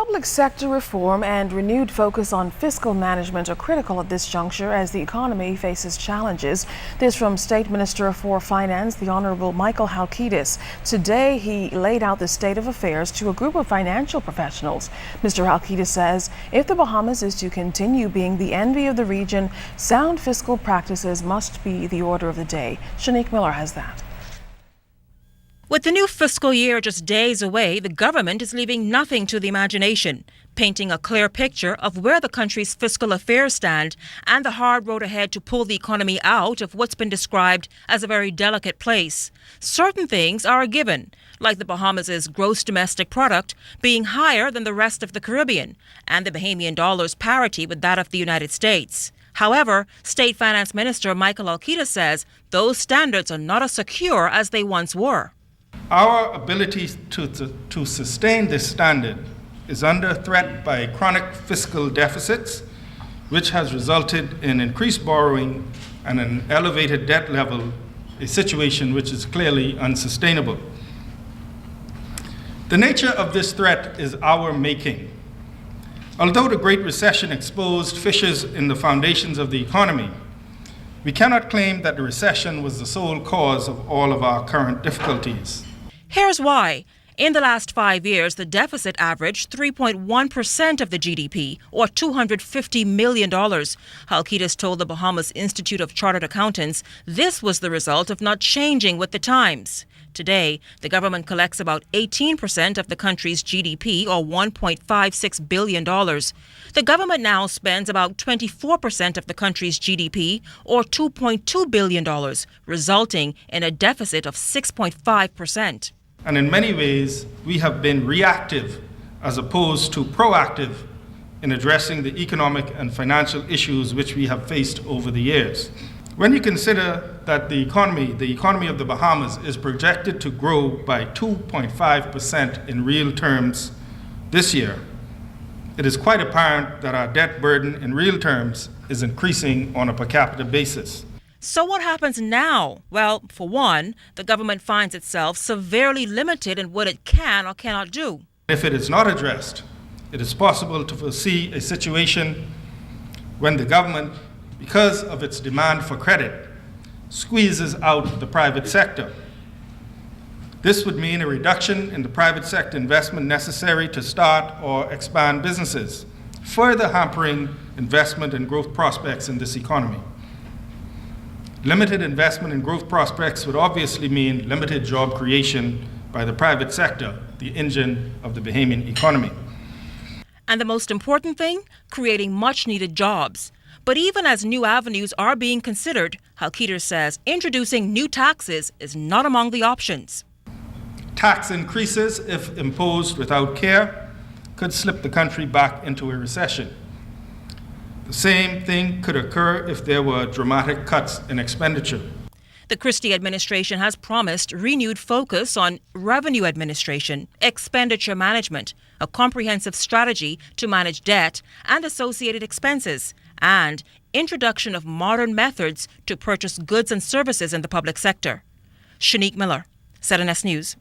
Public sector reform and renewed focus on fiscal management are critical at this juncture as the economy faces challenges. This from State Minister for Finance, the Honorable Michael Halkitis. Today, he laid out the state of affairs to a group of financial professionals. Mr. Halkitis says if the Bahamas is to continue being the envy of the region, sound fiscal practices must be the order of the day. Shanique Miller has that. With the new fiscal year just days away, the government is leaving nothing to the imagination, painting a clear picture of where the country's fiscal affairs stand and the hard road ahead to pull the economy out of what's been described as a very delicate place. Certain things are a given, like the Bahamas' gross domestic product being higher than the rest of the Caribbean and the Bahamian dollar's parity with that of the United States. However, State Finance Minister Michael Halkitis says those standards are not as secure as they once were. Our ability to sustain this standard is under threat by chronic fiscal deficits, which has resulted in increased borrowing and an elevated debt level, a situation which is clearly unsustainable. The nature of this threat is our making. Although the Great Recession exposed fissures in the foundations of the economy, we cannot claim that the recession was the sole cause of all of our current difficulties. Here's why. In the last 5 years, the deficit averaged 3.1% of the GDP, or $250 million. Halkitis told the Bahamas Institute of Chartered Accountants this was the result of not changing with the times. Today, the government collects about 18% of the country's GDP, or $1.56 billion. The government now spends about 24% of the country's GDP, or $2.2 billion, resulting in a deficit of 6.5%. And in many ways, we have been reactive as opposed to proactive in addressing the economic and financial issues which we have faced over the years. When you consider that the economy of the Bahamas is projected to grow by 2.5% in real terms this year, it is quite apparent that our debt burden in real terms is increasing on a per capita basis. So what happens now? Well, for one, the government finds itself severely limited in what it can or cannot do. If it is not addressed, it is possible to foresee a situation when the government, because of its demand for credit, squeezes out the private sector. This would mean a reduction in the private sector investment necessary to start or expand businesses, further hampering investment and growth prospects in this economy. Limited investment and growth prospects would obviously mean limited job creation by the private sector, the engine of the Bahamian economy. And the most important thing, creating much-needed jobs. But even as new avenues are being considered, Halkitis says introducing new taxes is not among the options. Tax increases, if imposed without care, could slip the country back into a recession. The same thing could occur if there were dramatic cuts in expenditure. The Christie administration has promised renewed focus on revenue administration, expenditure management, a comprehensive strategy to manage debt and associated expenses, and introduction of modern methods to purchase goods and services in the public sector. Shanique Miller, 7S News.